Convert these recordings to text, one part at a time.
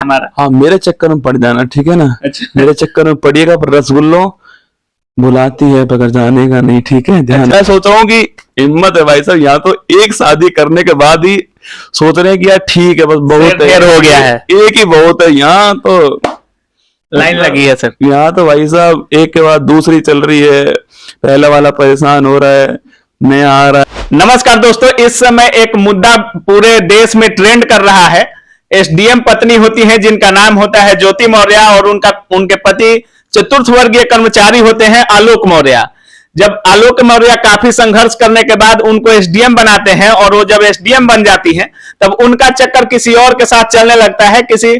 हमारा। हाँ, मेरे चक्कर में पड़ जाना, ठीक है ना। अच्छा। मेरे चक्कर में पड़िएगा, पर रसगुल्लो बुलाती है पकड़ जाने का नहीं, ठीक है। ध्यान। मैं सोच रहा हूँ कि हिम्मत है भाई साहब, यहाँ तो एक शादी करने के बाद ही सोच रहे हैं कि यार ठीक है, बस बहुत ढेर हो गया है, एक ही बहुत है। यहाँ तो लाइन लगी है सर। यहाँ तो भाई साहब एक के बाद दूसरी चल रही है, पहला वाला परेशान हो रहा है, नया आ रहा है। नमस्कार दोस्तों, इस समय एक मुद्दा पूरे देश में ट्रेंड कर रहा है। एसडीएम पत्नी होती है जिनका नाम होता है ज्योति मौर्य, और उनके पति चतुर्थ वर्गीय कर्मचारी होते हैं आलोक मौर्य। जब आलोक मौर्य काफी संघर्ष करने के बाद उनको एसडीएम बनाते हैं, और वो जब एसडीएम बन जाती है तब उनका चक्कर किसी और के साथ चलने लगता है, किसी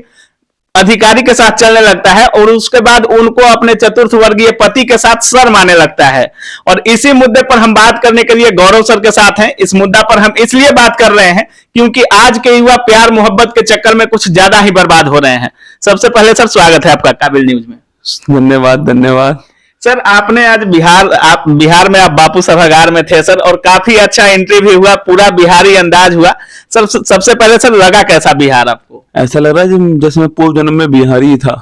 अधिकारी के साथ चलने लगता है, और उसके बाद उनको अपने चतुर्थ वर्गीय पति के साथ सर मारने लगता है। और इसी मुद्दे पर हम बात करने के लिए गौरव सर के साथ हैं। इस मुद्दा पर हम इसलिए बात कर रहे हैं क्योंकि आज के युवा प्यार मोहब्बत के चक्कर में कुछ ज्यादा ही बर्बाद हो रहे हैं। सबसे पहले सर स्वागत है आपका काबिल न्यूज में। धन्यवाद धन्यवाद सर, आपने आज बिहार में आप बापू सभागार में थे सर, और काफी अच्छा एंट्री भी हुआ, पूरा बिहारी अंदाज हुआ सर। सबसे पहले सर, लगा कैसा बिहार आपको? ऐसा लग रहा है जैसे मैं पूर्व जन्म में बिहारी ही था।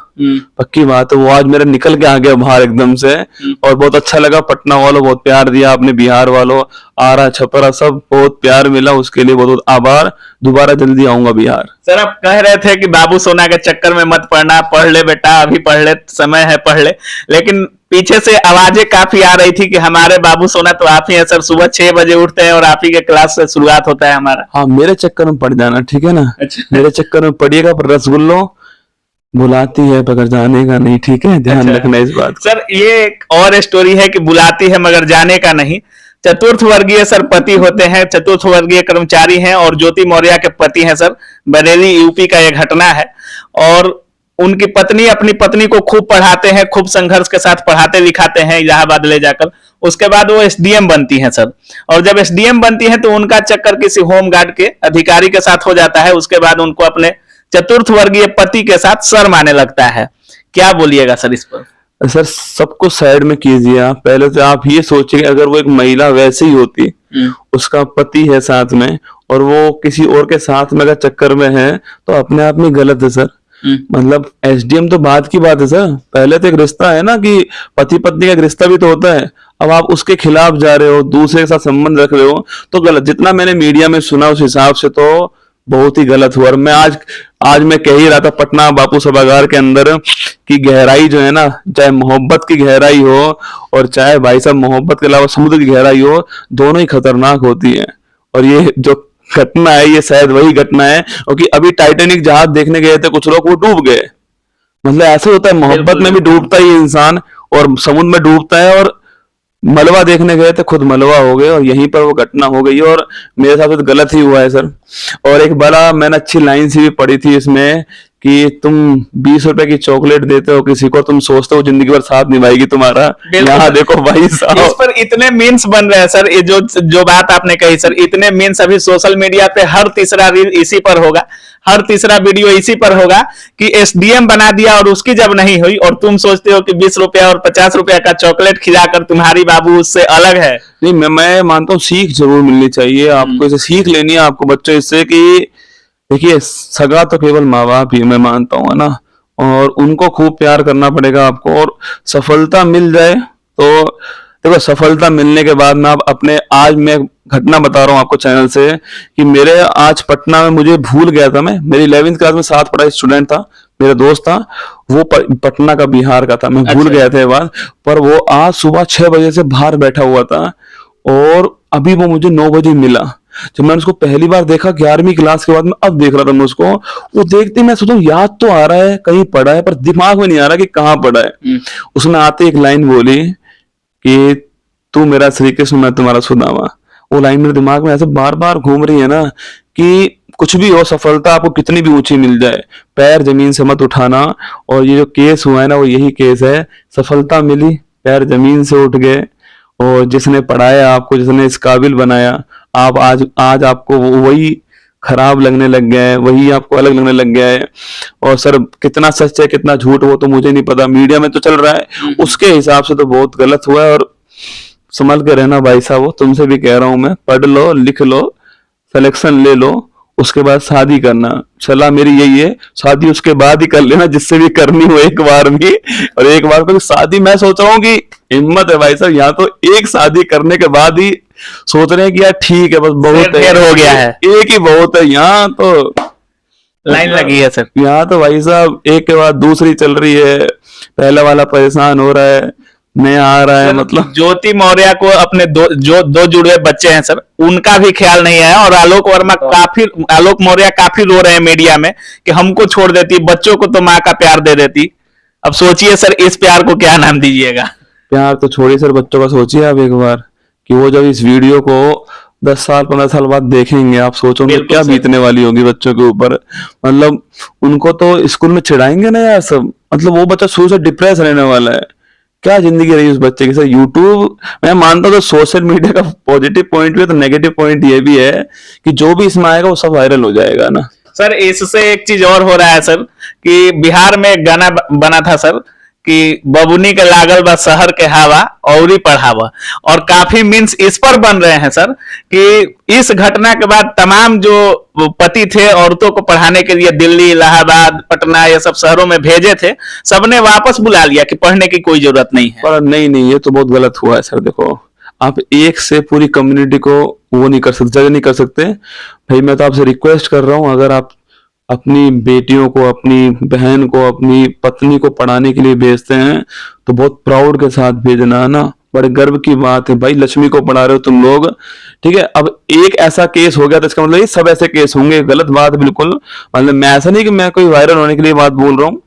पक्की बात है, वो आज मेरा निकल के आ गया बाहर एकदम से, और बहुत अच्छा लगा। पटना वालों बहुत प्यार दिया आपने, बिहार वालों, आरा छपरा सब बहुत प्यार मिला, उसके लिए बहुत बहुत आभार। दोबारा जल्दी आऊंगा बिहार। सर, आप कह रहे थे कि बाबू सोना के चक्कर में मत पड़ना, पढ़ ले बेटा, अभी पढ़ ले, समय है पढ़ ले, लेकिन पीछे से आवाजें काफी आ रही थी कि हमारे बाबू सोना तो आप ही है सर, सुबह 6 बजे उठते हैं और आप ही के क्लास से शुरुआत होता है हमारा। हाँ, मेरे चक्कर में पड़ जाना, ठीक है ना। अच्छा। मेरे चक्कर में पड़िएगा, पर रसगुल्लो बुलाती है पकड़ जाने का नहीं, ठीक है। ध्यान रखना इस बात। सर, ये एक और स्टोरी है कि बुलाती है मगर जाने का नहीं। चतुर्थ वर्गीय सर पति होते हैं, चतुर्थ वर्गीय कर्मचारी हैं, और ज्योति मौर्य के पति हैं सर। बरेली यूपी का यह घटना है, और उनकी पत्नी अपनी पत्नी को खूब पढ़ाते हैं, खूब संघर्ष के साथ पढ़ाते लिखाते हैं इलाहाबाद ले जाकर। उसके बाद वो एसडीएम बनती हैं सर, और जब एसडीएम बनती हैं तो उनका चक्कर किसी होमगार्ड के अधिकारी के साथ हो जाता है। उसके बाद उनको अपने चतुर्थ वर्गीय पति के साथ सर मारने लगता है। क्या बोलिएगा सर इस पर? सर, सबको साइड में कीजिए आप। पहले तो आप ये सोचिए, अगर वो एक महिला वैसे ही होती, उसका पति है साथ में, और वो किसी और के साथ में अगर चक्कर में है, तो अपने आप में गलत है सर। मतलब एसडीएम तो बात की बात है सर, पहले तो एक रिश्ता है ना, कि पति पत्नी का एक रिश्ता भी तो होता है। अब आप उसके खिलाफ जा रहे हो, दूसरे के साथ संबंध रख रहे हो, तो गलत। जितना मैंने मीडिया में सुना उस हिसाब से तो बहुत ही गलत हुआ। और मैं आज मैं कह ही रहा था पटना बापू सभागार के अंदर की गहराई जो है ना, चाहे मोहब्बत की गहराई हो और चाहे भाई साहब मोहब्बत के अलावा समुद्र की गहराई हो, दोनों ही खतरनाक होती है। और ये जो घटना है, ये शायद वही घटना है, क्योंकि अभी टाइटैनिक जहाज देखने गए थे कुछ लोग, वो डूब गए। मतलब ऐसे होता है, मोहब्बत में भी डूबता ही इंसान, और समुद्र में डूबता है। और मलबा देखने गए थे, खुद मलबा हो गए, और यहीं पर वो घटना हो गई। और मेरे साथ तो गलत ही हुआ है सर। और एक बड़ा मैंने अच्छी लाइन सी भी पढ़ी थी इसमें, कि तुम 20 रुपए की चॉकलेट देते हो किसी को, तुम सोचते हो जिंदगी भर साथ निभाएगी तुम्हारा। यहाँ देखो भाई साहब, इस पर इतने मीम्स बन रहे हैं सर। ये जो बात आपने कही सर, इतने मीम्स अभी सोशल मीडिया पे, हर तीसरा रील इसी पर होगा, हर तीसरा वीडियो इसी पर होगा कि एसडीएम बना दिया और उसकी जब नहीं हुई, और तुम सोचते हो कि 20 रुपया और 50 रुपया का चॉकलेट खिलाकर तुम्हारी बाबू उससे अलग है। नहीं, मैं मानता हूँ सीख जरूर मिलनी चाहिए आपको, इसे सीख लेनी है आपको बच्चों इससे, कि देखिए सगा तो केवल माँ बाप ही, मैं मानता हूँ, है ना। और उनको खूब प्यार करना पड़ेगा आपको, और सफलता मिल जाए तो देखो, सफलता मिलने के बाद में आप अपने, आज मैं घटना बता रहा हूँ आपको चैनल से, कि मेरे आज पटना में, मुझे भूल गया था, मैं मेरी 11वीं क्लास में साथ पढ़ा स्टूडेंट था, मेरा दोस्त था, वो पटना का बिहार का था, मैं भूल गया था ये बात। पर वो आज सुबह 6 बजे से बाहर बैठा हुआ था, और अभी वो मुझे 9 बजे मिला। जब मैंने उसको पहली बार देखा 11वीं क्लास के बाद में, अब देख रहा था मैं उसको, वो देखते मैं सोचा याद तो आ रहा है कहीं पढ़ा है, पर दिमाग में नहीं आ रहा कि कहाँ पढ़ा है। उसने आते एक लाइन बोली कि तू मेरा श्री कृष्ण, मैं तुम्हारा सुदामा। वो लाइन मेरे दिमाग में ऐसे बार बार घूम रही है ना, कि कुछ भी हो, सफलता आपको कितनी भी ऊंची मिल जाए, पैर जमीन से मत उठाना। और ये जो केस हुआ है ना, वो यही केस है। सफलता मिली, पैर जमीन से उठ गए, और जिसने पढ़ाया आपको, जिसने इस काबिल बनाया, आप आज आपको वही खराब लगने लग गया है, वही आपको अलग लगने लग गया है। और सर, कितना सच है कितना झूठ वो तो मुझे नहीं पता, मीडिया में तो चल रहा है, उसके हिसाब से तो बहुत गलत हुआ है। और संभल के रहना भाई साहब, वो तुमसे भी कह रहा हूं मैं, पढ़ लो, लिख लो, सिलेक्शन ले लो, उसके बाद शादी करना। सलाह मेरी यही है, शादी उसके बाद ही कर लेना, जिससे भी करनी हो एक बार भी। और एक बार को शादी मैं सोच रहा हूँ कि हिम्मत है भाई साहब, यहाँ तो एक शादी करने के बाद ही सोच रहे हैं कि यार ठीक है, बस बहुत हो गया है, एक ही बहुत है। यहाँ तो लाइन लगी है सर, यहाँ तो भाई साहब एक के बाद दूसरी चल रही है, पहला वाला परेशान हो रहा है, नया आ रहा है। मतलब ज्योति मौर्य को अपने दो जुड़े बच्चे हैं सर, उनका भी ख्याल नहीं है। और आलोक मौर्य काफी रो रहे हैं मीडिया में कि हमको छोड़ देती, बच्चों को तो माँ का प्यार दे देती। अब सोचिए सर, इस प्यार को क्या नाम दीजिएगा? प्यार तो छोड़िए सर, बच्चों का सोचिए आप एक बार कि वो जब इस वीडियो को 10 साल 15 साल बाद देखेंगे, आप सोचोगे क्या बीतने वाली होगी बच्चों के ऊपर। मतलब उनको तो स्कूल में चिढ़ाएंगे ना यार सब, मतलब वो बच्चा शुरू से डिप्रेस रहने वाला है। क्या जिंदगी रही उस बच्चे की। सर यूट्यूब मैं मानता हूँ तो सोशल मीडिया का पॉजिटिव पॉइंट भी है, तो नेगेटिव पॉइंट ये भी है कि जो भी इसमें आएगा वो सब वायरल हो जाएगा ना सर। इससे एक चीज और हो रहा है सर कि बिहार में एक गाना बना था सर कि बबुनी के लागल बा शहर के हवा औरी पढ़ावा, और काफी मीम्स इस पर बन रहे हैं सर कि इस घटना के बाद तमाम जो पति थे औरतों को पढ़ाने के लिए दिल्ली, इलाहाबाद, पटना ये सब शहरों में भेजे थे, सबने वापस बुला लिया कि पढ़ने की कोई जरूरत नहीं है। पर नहीं, ये तो बहुत गलत हुआ है सर। देखो आप एक से पूरी कम्युनिटी को वो नहीं कर सकते, जज नहीं कर सकते भाई। मैं तो आपसे रिक्वेस्ट कर रहा हूँ, अगर आप अपनी बेटियों को, अपनी बहन को, अपनी पत्नी को पढ़ाने के लिए भेजते हैं तो बहुत प्राउड के साथ भेजना है ना, बड़े गर्व की बात है भाई। लक्ष्मी को पढ़ा रहे हो तुम लोग, ठीक है। अब एक ऐसा केस हो गया तो इसका मतलब ये सब ऐसे केस होंगे, गलत बात बिल्कुल। मतलब मैं ऐसा नहीं कि मैं कोई वायरल होने के लिए बात बोल रहा हूँ,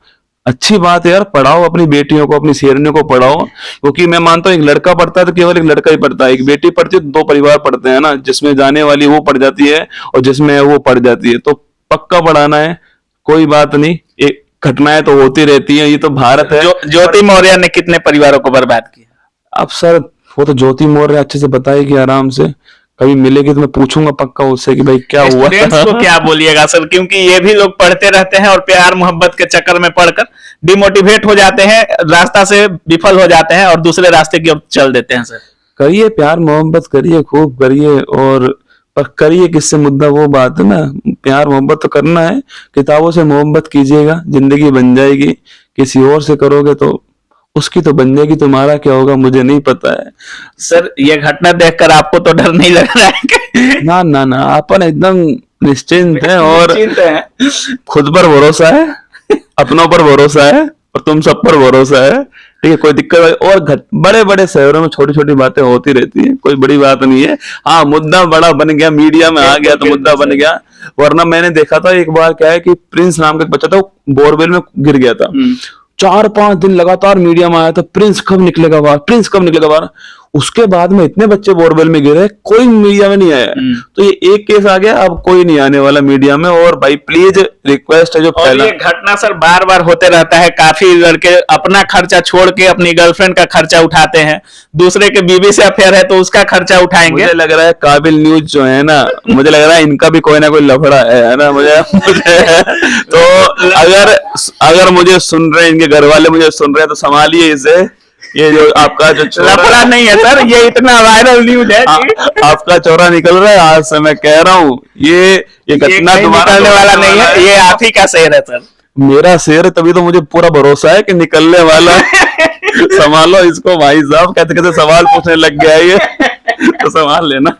अच्छी बात है यार, पढ़ाओ अपनी बेटियों को, अपनी शेरनियों को पढ़ाओ। क्योंकि मैं मानता हूँ एक लड़का पढ़ता है तो केवल एक लड़का ही पढ़ता है, एक बेटी पढ़ती है तो 2 परिवार पढ़ते हैं ना, जिसमें जाने वाली वो पढ़ जाती है और जिसमें वो पढ़ जाती है। तो पक्का पढ़ाना है, कोई बात नहीं, एक घटनाएं तो होती रहती है, ये तो भारत है। ज्योति मौर्य ने कितने परिवारों को बर्बाद किया? अब सर वो तो ज्योति मौर्य अच्छे से बताएगी आराम से, कभी मिलेगी तो मैं पूछूंगा पक्का उससे कि भाई क्या हुआ। स्टूडेंट्स को क्या बोलिएगा सर, क्योंकि ये भी लोग पढ़ते रहते हैं और प्यार मोहब्बत के चक्कर में पढ़कर डिमोटिवेट हो जाते हैं, रास्ता से विफल हो जाते हैं और दूसरे रास्ते की ओर चल देते हैं। सर करिए, प्यार मोहब्बत करिए, खूब करिए, और पर करिए किससे, मुद्दा वो बात है ना। प्यार मोहब्बत तो करना है, किताबों से मोहब्बत कीजिएगा, जिंदगी बन जाएगी। किसी और से करोगे तो उसकी तो बन जाएगी, तुम्हारा क्या होगा मुझे नहीं पता है। सर ये घटना देखकर आपको तो डर नहीं लग रहा है? ना ना ना, अपन एकदम निश्चिंत है और खुद पर भरोसा है, अपनों पर भरोसा है और तुम सब पर भरोसा है, ठीक है। कोई दिक्कत है और बड़े बड़े शहरों में छोटी छोटी बातें होती रहती है, कोई बड़ी बात नहीं है। हाँ मुद्दा बड़ा बन गया, मीडिया में आ गया तो मुद्दा बन गया, वरना मैंने देखा था एक बार क्या है कि प्रिंस नाम का एक बच्चा था, वो बोरवेल में गिर गया था। 4-5 दिन लगातार मीडिया में आया था, प्रिंस कब निकलेगा बाहर, प्रिंस कब निकलेगा बाहर। उसके बाद में इतने बच्चे बोरवेल में गिरे, कोई मीडिया में नहीं आया। तो ये एक केस आ गया, अब कोई नहीं आने वाला मीडिया में। और भाई प्लीज रिक्वेस्ट है जो पहला, ये घटना सर बार बार होते रहता है। काफी लड़के अपना खर्चा छोड़ के अपनी गर्लफ्रेंड का खर्चा उठाते हैं, दूसरे के बीवी से अफेयर है तो उसका खर्चा उठाएंगे। मुझे लग रहा है काबिल न्यूज जो है ना, मुझे लग रहा है इनका भी कोई ना कोई लफड़ा है ना। मुझे तो अगर मुझे सुन रहे हैं, इनके घर वाले मुझे सुन रहे हैं, तो संभालिए इसे। ये जो आपका जो लफड़ा नहीं है सर, ये इतना वायरल न्यूज है कि आपका चौरा निकल रहा है आज से, मैं कह रहा हूँ। ये घटना निकलने वाला नहीं है, ये आप ही का शेर है सर। मेरा शेर है, तभी तो मुझे पूरा भरोसा है कि निकलने वाला है। संभालो इसको भाई साहब, कहते कहते सवाल पूछने लग गया ये, तो संभाल लेना।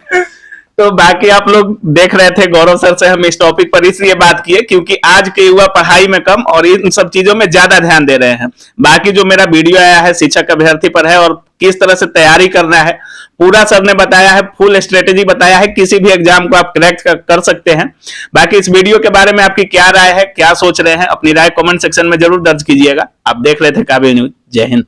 तो बाकी आप लोग देख रहे थे, गौरव सर से हम इस टॉपिक पर इसलिए बात किए क्योंकि आज के युवा पढ़ाई में कम और इन सब चीजों में ज्यादा ध्यान दे रहे हैं। बाकी जो मेरा वीडियो आया है शिक्षक अभ्यर्थी पर है और किस तरह से तैयारी करना है, पूरा सर ने बताया है, फुल स्ट्रेटेजी बताया है, किसी भी एग्जाम को आप क्रैक कर सकते हैं। बाकी इस वीडियो के बारे में आपकी क्या राय है, क्या सोच रहे हैं, अपनी राय कमेंट सेक्शन में जरूर दर्ज कीजिएगा। आप देख रहे थे काबिल न्यूज। जय हिंद।